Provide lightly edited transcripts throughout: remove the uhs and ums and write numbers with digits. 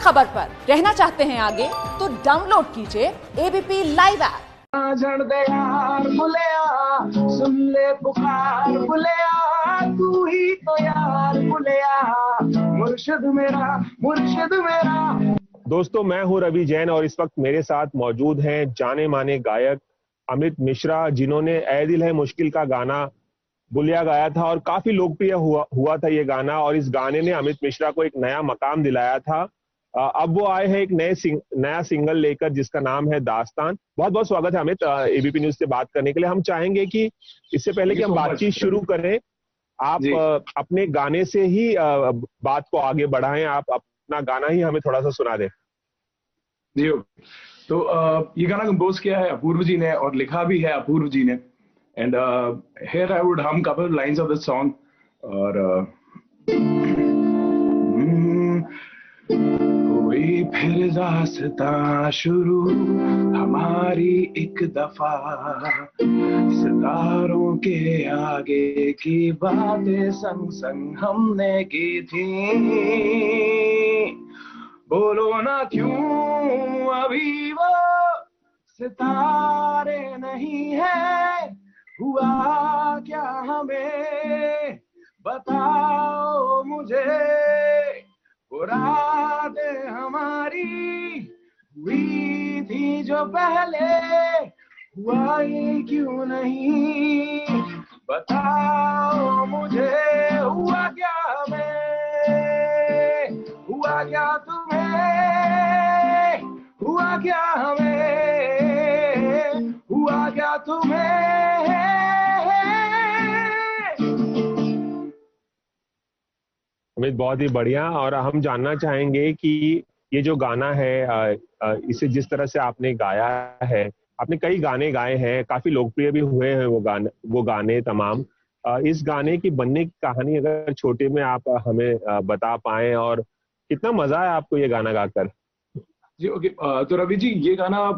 खबर पर रहना चाहते हैं आगे तो डाउनलोड कीजिए एबीपी लाइव ऐप। झड़ दे यार बुलेया, सुन ले पुकार बुलेया, तू ही तो यार बुलेया, मुर्शिद मेरा, मुर्शिद मेरा। दोस्तों, मैं हूं रवि जैन और इस वक्त मेरे साथ मौजूद हैं जाने माने गायक अमित मिश्रा, जिन्होंने ऐ दिल है मुश्किल का गाना बुलिया गाया था और काफी लोकप्रिय हुआ था ये गाना। और इस गाने ने अमित मिश्रा को एक नया मकाम दिलाया था। अब वो आए हैं एक नया सिंगल लेकर जिसका नाम है दास्तान। बहुत बहुत स्वागत है अमित एबीपी न्यूज से बात करने के लिए। हम चाहेंगे कि इससे पहले कि हम बातचीत शुरू करें, आप अपने गाने से ही बात को आगे बढ़ाएं। आप अपना गाना ही हमें थोड़ा सा सुना दें। जी, तो ये गाना कंपोज किया है अपूर्व जी ने और लिखा भी है अपूर्व जी ने। एंड हियर आई वुड हम couple lines of this song. और हुई फिर दास्तां शुरू हमारी एक दफा, सितारों के आगे की बातें संग संग हमने की थी, बोलो ना क्यों अभी वो सितारे नहीं है, हुआ क्या हमें बताओ मुझे, वो रातें हमारी हुई थी जो पहले, हुआ ये क्यों नहीं, बताओ मुझे, हुआ क्या हमें, हुआ क्या तुम्हें, हुआ क्या हमें, हुआ क्या तुम्हें। अमित, बहुत ही बढ़िया। और हम जानना चाहेंगे कि ये जो गाना है, इसे जिस तरह से आपने गाया है, आपने कई गाने गाए हैं, काफी लोकप्रिय भी हुए हैं वो गाने तमाम। इस गाने की बनने की कहानी अगर छोटे में आप हमें बता पाएं, और कितना मजा है आपको ये गाना गाकर। जी ओके, तो रवि जी ये गाना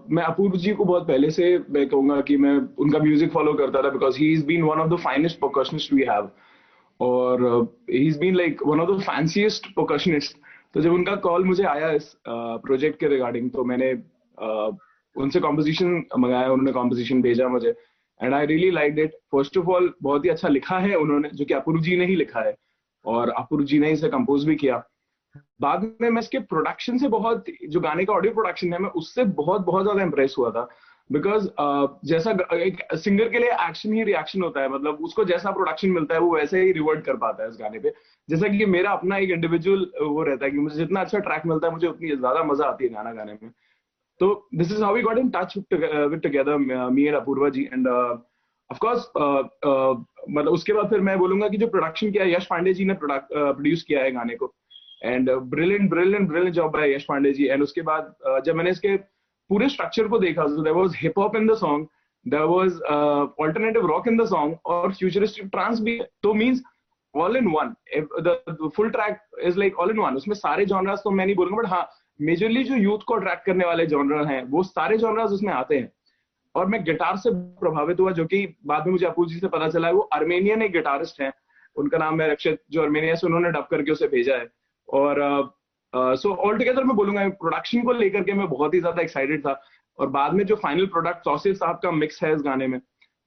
मैं अपूर्व जी को बहुत पहले से मैं कहूंगा कि मैं उनका म्यूजिक फॉलो करता था, because he is been one of the finest percussionist we have, और he is been like one of the fanciest percussionist. तो जब उनका कॉल मुझे आया इस प्रोजेक्ट के रिगार्डिंग, तो मैंने उनसे कॉम्पोजिशन मंगाया, उन्होंने कॉम्पोजिशन भेजा मुझे, and I really like it. First of all बहुत ही अच्छा लिखा है उन्होंने, जो कि अपूर्व जी ने ही लिखा है और अपूर्व जी ने इसे कंपोज भी किया। बाद में मैं इसके प्रोडक्शन से बहुत, जो गाने का ऑडियो प्रोडक्शन है, मैं उससे बहुत बहुत ज्यादा इंप्रेस हुआ था। बिकॉज जैसा एक सिंगर के लिए एक्शन ही रिएक्शन होता है, मतलब उसको जैसा प्रोडक्शन मिलता है वो वैसे ही रिवर्ट कर पाता है इस गाने पे। जैसा कि मेरा अपना एक इंडिविजुअल वो रहता है कि मुझे जितना अच्छा ट्रैक मिलता है मुझे उतनी ज्यादा मजा आती है गाना गाने में। तो this is how we got in touch with together, me and Apurva ji. And of course मतलब उसके बाद फिर मैं बोलूंगा कि जो प्रोडक्शन किया है, यश पांडे जी ने प्रोड्यूस किया है गाने को, and brilliant brilliant brilliant job by Yash Pandey ji. And उसके बाद जब मैंने इसके पूरे स्ट्रक्चर को देखा, so there was hip hop in the song, there was alternative rock in the song, और futuristic trance भी, तो means all in one, the full track is like all in one। उसमें सारे genres तो मैं नहीं बोलूंगा, बट हाँ मेजरली जो यूथ को अट्रैक्ट करने वाले जॉनर हैं वो सारे जॉनर्स उसमें आते हैं। और मैं गिटार से प्रभावित हुआ, जो कि बाद में मुझे अपूर्व जी से पता चला है वो अर्मेनियन एक गिटारिस्ट हैं, उनका नाम है रक्षित, जो अर्मेनिया से उन्होंने डब करके उसे भेजा है। और सो ऑल टुगेदर मैं बोलूंगा प्रोडक्शन को लेकर के मैं बहुत ही ज्यादा एक्साइटेड था। और बाद में जो फाइनल प्रोडक्ट तौसीफ साहब का मिक्स है इस गाने में,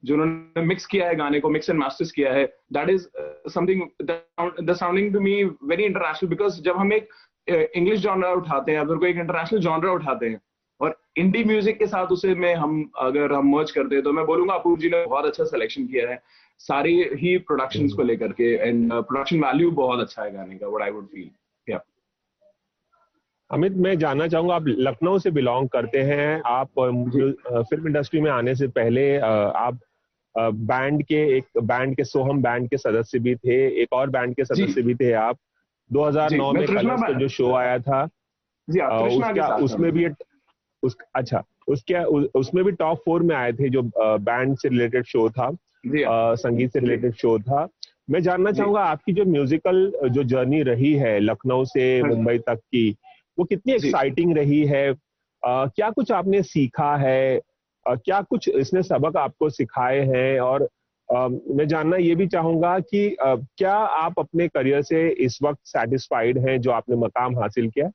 जो उन्होंने मिक्स किया है गाने को, मिक्स एंड मास्टर्स किया है, that is something the sounding to me very international. Because जब हम एक इंग्लिश जॉनरा उठाते हैं, अगर कोई एक इंटरनेशनल जॉनरा उठाते हैं और इंडी म्यूजिक के साथ उसे में हम अगर हम मर्ज करते हैं, तो मैं बोलूंगा अपूर्व जी ने बहुत अच्छा सिलेक्शन किया है सारी ही प्रोडक्शंस को लेकर के। एंड प्रोडक्शन वैल्यू बहुत अच्छा है गाने का, what I would feel. Amit, मैं जानना चाहूंगा, आप लखनऊ से बिलोंग करते हैं। आप फिल्म इंडस्ट्री में आने से पहले आप बैंड के सोहम बैंड के सदस्य भी थे, एक और बैंड के सदस्य भी थे आप। 2009 में कलर्स का जो शो आया था उसमें भी उसमें भी टॉप 4 में आए थे, जो बैंड से रिलेटेड शो था, संगीत से रिलेटेड शो था। मैं जानना चाहूंगा आपकी जो म्यूजिकल जो जर्नी रही है लखनऊ से मुंबई तक की, वो कितनी एक्साइटिंग रही है। क्या कुछ आपने सीखा है, क्या कुछ इसने सबक आपको सिखाए हैं, और मैं जानना ये भी चाहूंगा कि क्या आप अपने करियर से इस वक्त सेटिस्फाइड हैं जो आपने मकाम हासिल किया?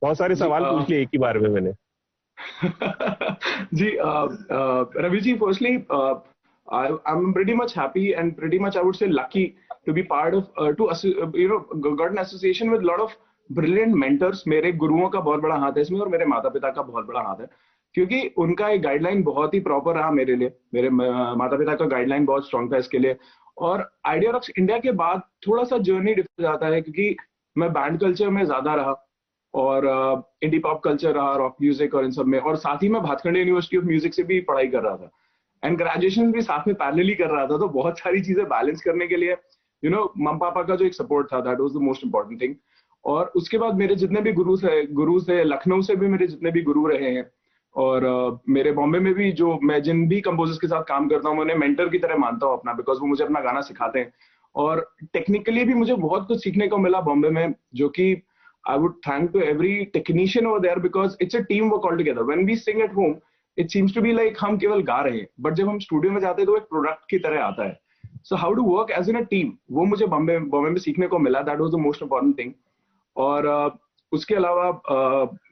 बहुत सारे सवाल पूछ लिए एक ही बार में मैंने। जी Ravi ji, firstly I'm pretty much happy and pretty much I would say lucky to be part of got an association with a lot of brilliant mentors. मेरे गुरुओं का बहुत बड़ा हाथ है इसमें और मेरे माता पिता का बहुत बड़ा हाथ है, क्योंकि उनका एक गाइडलाइन बहुत ही प्रॉपर रहा मेरे लिए। मेरे माता पिता का गाइडलाइन बहुत स्ट्रांग था इसके लिए। और आइडिया रॉक्स इंडिया के बाद थोड़ा सा जर्नी डिफर जाता है, क्योंकि मैं बैंड कल्चर में ज्यादा रहा और इंडी पॉप कल्चर रहा, रॉक म्यूजिक और इन सब में, और साथ ही मैं भातखंडे यूनिवर्सिटी ऑफ म्यूजिक से भी पढ़ाई कर रहा था एंड ग्रेजुएशन भी साथ में पैरेलली कर रहा था। तो बहुत सारी चीजें बैलेंस करने के लिए मम पापा का जो एक सपोर्ट था, that was the most important thing. और उसके बाद मेरे जितने भी गुरु थे लखनऊ से भी मेरे जितने भी गुरु रहे हैं, और मेरे बॉम्बे में भी जो मैं जिन भी कंपोजर्स के साथ काम करता हूँ मैं उन्हें मेंटर की तरह मानता हूँ अपना, बिकॉज वो मुझे अपना गाना सिखाते हैं। और टेक्निकली भी मुझे बहुत कुछ सीखने को मिला बॉम्बे में, जो कि I would thank to every technician over there because it's a team work altogether. When we sing at home, it seems to be like हम केवल गा रहे हैं, but जब हम स्टूडियो में जाते हैं तो एक प्रोडक्ट की तरह आता है। So how to work as in a team, वो मुझे बॉम्बे में सीखने को मिला। That was the most important thing. और उसके अलावा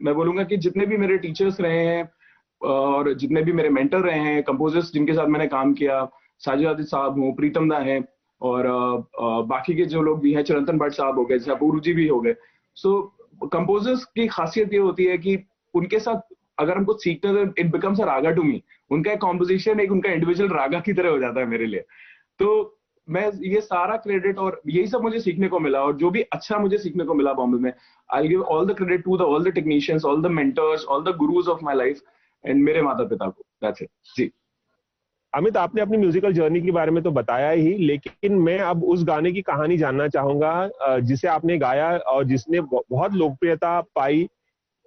मैं बोलूंगा कि जितने भी मेरे टीचर्स रहे हैं और जितने भी मेरे मेंटर रहे हैं, कंपोजर्स जिनके साथ मैंने काम किया, साजिद आदित्य साहब हो, प्रीतम दा हैं, और बाकी के जो लोग भी हैं, चिरंतन भट्ट साहब हो गए, जैसे अपूर्व जी भी हो गए। सो कंपोजर्स की खासियत ये होती है कि उनके साथ अगर हम कुछ सीखते हैं तो it becomes a raga to me. उनका एक कॉम्पोजिशन एक उनका इंडिविजुअल रागा की तरह हो जाता है मेरे लिए। तो मैं ये सारा क्रेडिट और यही सब मुझे सीखने को मिला, और जो भी अच्छा मुझे सीखने को मिला बॉम्बे में, I give all the credit to all the technicians, all the mentors, all the gurus of my life and मेरे माता पिता को। दैट्स इट जी। अमित, आपने अपनी म्यूजिकल जर्नी के बारे में तो बताया ही, लेकिन मैं अब उस गाने की कहानी जानना चाहूंगा जिसे आपने गाया और जिसने बहुत लोकप्रियता पाई,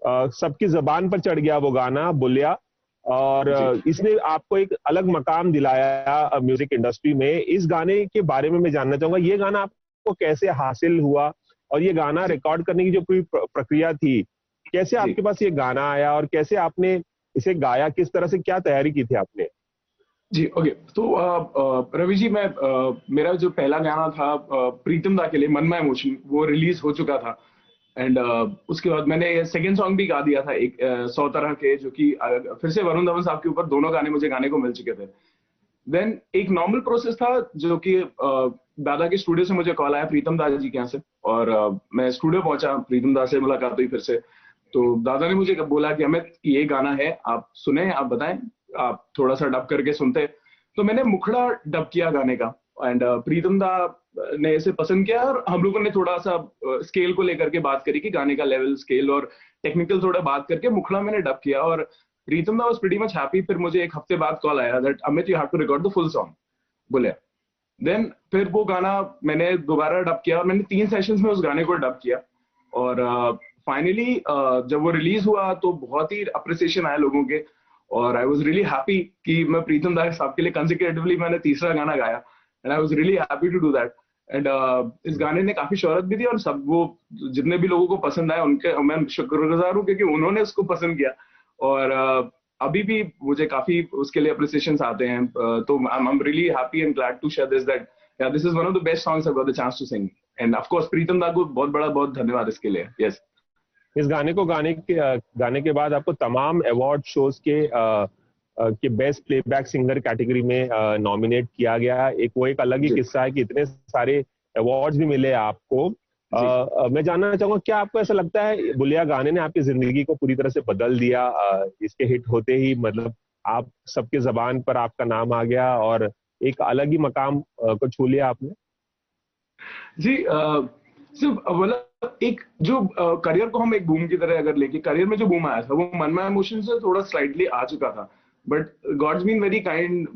सबकी जबान पर चढ़ गया वो गाना बुलिया, और इसने आपको एक अलग मकाम दिलाया म्यूजिक इंडस्ट्री में। इस गाने के बारे में मैं जानना चाहूंगा, ये गाना आपको कैसे हासिल हुआ और ये गाना रिकॉर्ड करने की जो पूरी प्रक्रिया थी, कैसे आपके पास ये गाना आया और कैसे आपने इसे गाया, किस तरह से क्या तैयारी की थी आपने? जी ओके, तो रवि जी, मेरा जो पहला गाना था प्रीतम दा के लिए, मन माय इमोशन, वो रिलीज हो चुका था। एंड उसके बाद मैंने सेकंड सॉन्ग भी गा दिया था एक 100 तरह के, जो कि फिर से वरुण धवन साहब के ऊपर दोनों गाने मुझे गाने को मिल चुके थे। देन एक नॉर्मल प्रोसेस था, जो कि दादा के स्टूडियो से मुझे कॉल आया प्रीतम दा जी के यहाँ से, और मैं स्टूडियो पहुंचा, प्रीतम दा से मुलाकात हुई फिर से। तो दादा ने मुझे बोला कि अमित ये गाना है, आप सुने, आप बताएं, आप थोड़ा सा डब करके सुनते। तो मैंने मुखड़ा डब किया गाने का, एंड प्रीतम दा ने इसे पसंद किया, और हम लोगों ने थोड़ा सा स्केल को लेकर के बात करी कि गाने का लेवल, स्केल और टेक्निकल थोड़ा बात करके मुखड़ा मैंने डब किया, और प्रीतम दा वाज प्रीटी मच हैप्पी। फिर मुझे एक हफ्ते बाद कॉल आया that Amit you have to record the full song, बोले। देन फिर वो गाना मैंने दोबारा डब किया, और मैंने 3 सेशंस में उस गाने को डब किया, और फाइनली जब वो रिलीज हुआ तो बहुत ही अप्रिसिएशन आया लोगों के, और आई वाज रियली हैप्पी कि मैं प्रीतम दा साहब के लिए कंसेक्यूटिवली मैंने तीसरा गाना गाया, and I was really happy to do that. And इस गाने ने काफी शोहरत भी दी, और सब वो जितने भी लोगों को पसंद आया उनके मैं शुक्रगुजार हूँ, क्योंकि उन्होंने उसको पसंद किया, और अभी भी मुझे काफी उसके लिए अप्रिसिएशंस आते हैं। तो I am really happy and glad to share this that yeah this is one of the best songs I got the chance to sing, and of course Pritam da को बहुत धन्यवाद इसके लिए। यस, इस गाने को गाने के बाद आपको तमाम अवार्ड शोज के बेस्ट प्लेबैक सिंगर कैटेगरी में नॉमिनेट किया गया। वो एक अलग ही किस्सा है कि इतने सारे अवार्ड्स भी मिले आपको। मैं जानना चाहूंगा, क्या आपको ऐसा लगता है बुलिया गाने ने आपकी जिंदगी को पूरी तरह से बदल दिया? इसके हिट होते ही मतलब आप सबके जबान पर आपका नाम आ गया और एक अलग ही मकाम को छू लिया आपने? जी, मतलब एक जो करियर को हम एक बूम की तरह अगर लेके, करियर में जो बूम आया था वो मन माय इमोशन से थोड़ा स्लाइटली आ चुका था, but god's been very kind.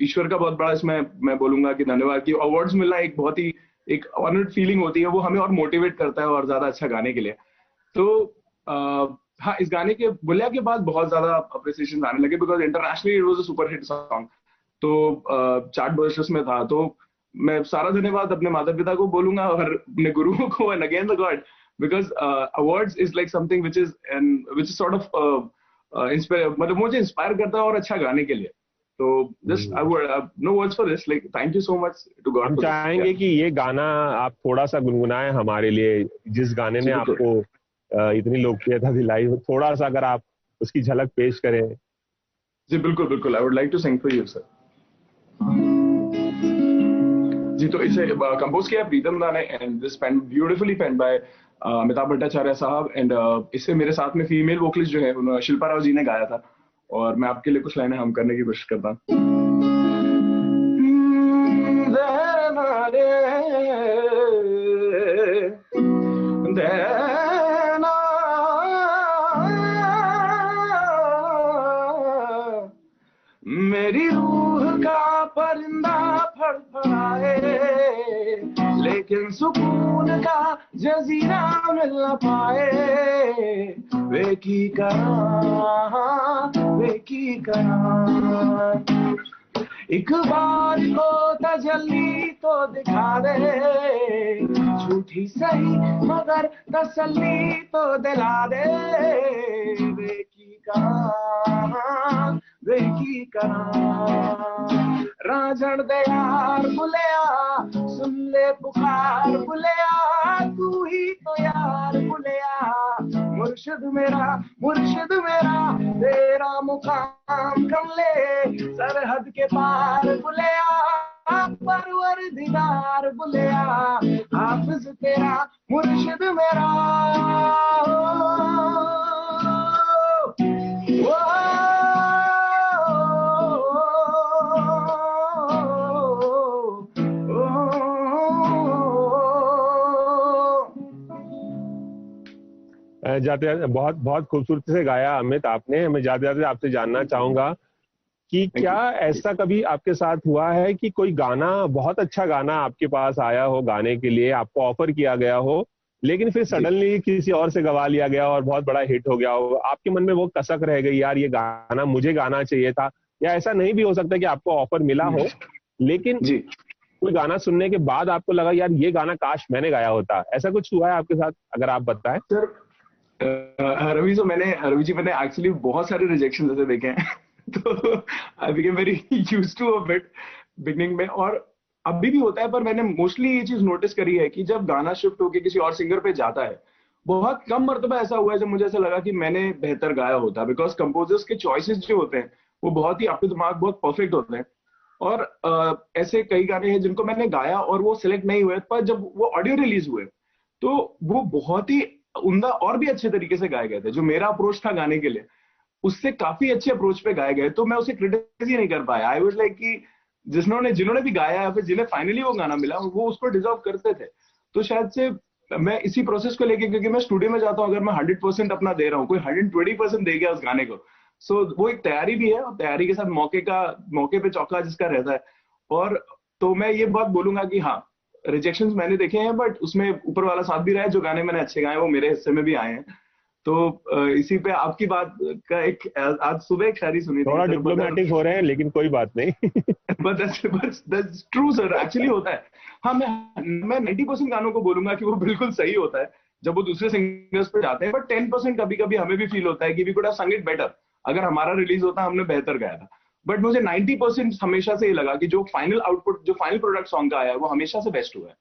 ईश्वर का बहुत बड़ा इसमें मैं बोलूंगा कि धन्यवाद, कि अवार्ड्स मिलना एक बहुत ही एक ऑनर्ड फीलिंग होती है, वो हमें और मोटिवेट करता है और ज्यादा अच्छा गाने के लिए। तो हाँ, इस गाने के बुलिया के बाद बहुत ज्यादा अप्रिसिएशन आने लगे, because internationally it was a super hit song, तो चार्ट बस्टर्स में था। तो मैं सारा धन्यवाद अपने माता पिता को बोलूंगा और अपने गुरुओं को, and again the God, because awards is like something which is sort of inspire, मतलब मुझे इंस्पायर करता है और अच्छा गाने के लिए। तो just I would no words for this, like thank you so much to God. हम चाहेंगे कि ये गाना आप थोड़ा सा गुनगुनाएं हमारे लिए, जिस गाने ने आपको इतनी लोकप्रियता दिलाई, थोड़ा सा अगर आप उसकी झलक पेश करें। जी बिल्कुल बिल्कुल, I would like to sing for you sir. जी, तो इसे कंपोज किया प्रीतम दा ने, and this pen beautifully pen by Amitabh Bhattacharya साहब, एंड इससे मेरे साथ में फीमेल वोकलिस्ट जो है उन्होंने शिल्पा राव जी ने गाया था, और मैं आपके लिए कुछ लाइनें हम करने की कोशिश करता हूँ। मेरी रूह का परिंदा फड़फड़ाए, लेकिन सुकून का जजीरा मिल न पाए। वे की करा एक बार को तजल्ली तो दिखा दे, झूठी सही मगर तसल्ली तो दिला दे। वे की करा राजन दे यार बुलिया, सुन ले पुकार बुलिया, तू ही तो यार बुलिया। मुर्शिद मेरा तेरा मुकाम कम ले, सरहद के पार बुलिया, परवरदिगार बुलिया। हाफिज तेरा मुर्शिद मेरा, जाते बहुत बहुत खूबसूरती से गाया अमित आपने। मैं जाते जाते आपसे जानना चाहूंगा कि क्या ऐसा कभी आपके साथ हुआ है कि कोई गाना, बहुत अच्छा गाना आपके पास आया हो गाने के लिए, आपको ऑफर किया गया हो, लेकिन फिर सडनली किसी और से गवा लिया गया और बहुत बड़ा हिट हो गया हो, आपके मन में वो कसक रह गई, यार ये गाना मुझे गाना चाहिए था? या ऐसा नहीं भी हो सकता कि आपको ऑफर मिला हो लेकिन कोई गाना सुनने के बाद आपको लगा यार ये गाना काश मैंने गाया होता? ऐसा कुछ हुआ है आपके साथ, अगर आप बताएं। सर रवि जी मैंने एक्चुअली बहुत सारे रिजेक्शन ऐसे देखे हैं तो I became very used two of it beginning में, और अभी भी होता है। पर मैंने मोस्टली ये चीज नोटिस करी है कि जब गाना शिफ्ट होके किसी और सिंगर पे जाता है, बहुत कम मर्तबा ऐसा हुआ है जब मुझे ऐसा लगा कि मैंने बेहतर गाया होता, बिकॉज कंपोजर्स के चॉइसेस जो होते हैं वो बहुत ही आपके दिमाग बहुत परफेक्ट होते हैं। और ऐसे कई गाने हैं जिनको मैंने गाया और वो सिलेक्ट नहीं हुए, पर जब वो ऑडियो रिलीज हुए तो वो बहुत ही उम्दा और भी अच्छे तरीके से गाए गए थे। जो मेरा अप्रोच था गाने के लिए, उससे काफी अच्छे अप्रोच पे गाए गए, तो मैं उसे क्रिटिसाइज ही नहीं कर पाया। आई वाज लाइक कि जिन्होंने भी गाया या फिर जिन्हें फाइनली वो गाना मिला वो उसको डिजर्व करते थे। तो शायद से मैं इसी प्रोसेस को लेके, क्योंकि मैं स्टूडियो में जाता हूँ, अगर मैं 100% अपना दे रहा हूँ, कोई 120% दे गया उस गाने को, सो वो एक तैयारी भी है, और तैयारी के साथ मौके पे चौका जिसका रहता है। और तो मैं ये बात बोलूंगा कि हाँ, रिजेक्शंस मैंने देखे हैं, बट उसमें ऊपर वाला साथ भी रहा है। जो गाने मैंने अच्छे गाए वो मेरे हिस्से में भी आए हैं। तो इसी पे आपकी बात का एक, आज सुबह एक शायरी सुनी थी। थोड़ा डिप्लोमेटिक हो रहे हैं लेकिन कोई बात नहीं but that's true sir, actually होता है। हाँ, मैं 90% गानों को बोलूंगा कि वो बिल्कुल सही होता है जब वो दूसरे सिंगर्स पे जाते हैं, बट 10% कभी कभी हमें भी फील होता है कि we could have sung it better. अगर हमारा रिलीज होता हमने बेहतर गाया था। बट मुझे 90% हमेशा से ये लगा कि जो फाइनल आउटपुट, जो फाइनल प्रोडक्ट सॉन्ग का आया है वो हमेशा से बेस्ट हुआ है।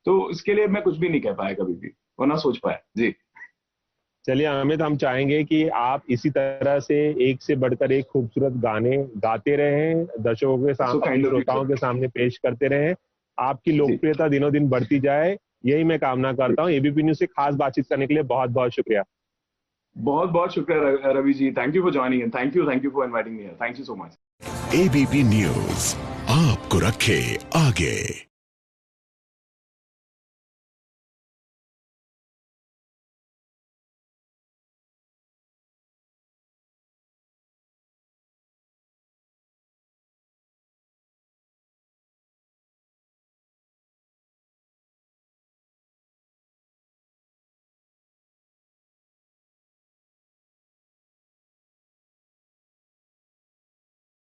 तो इसके लिए मैं कुछ भी नहीं कह पाया कभी भी, और ना सोच पाया। जी चलिए अमित, हम चाहेंगे कि आप इसी तरह से एक से बढ़कर एक खूबसूरत गाने गाते रहें, दर्शकों के सामने, श्रोताओं के सामने पेश करते रहें, आपकी लोकप्रियता दिनों दिन बढ़ती जाए, यही मैं कामना करता हूँ। एबीपी न्यूज से खास बातचीत करने के लिए बहुत बहुत शुक्रिया। बहुत बहुत शुक्रिया Ravi ji, thank you for joining in, thank you for inviting me, thank you so much. ABP news आपको रखे आगे।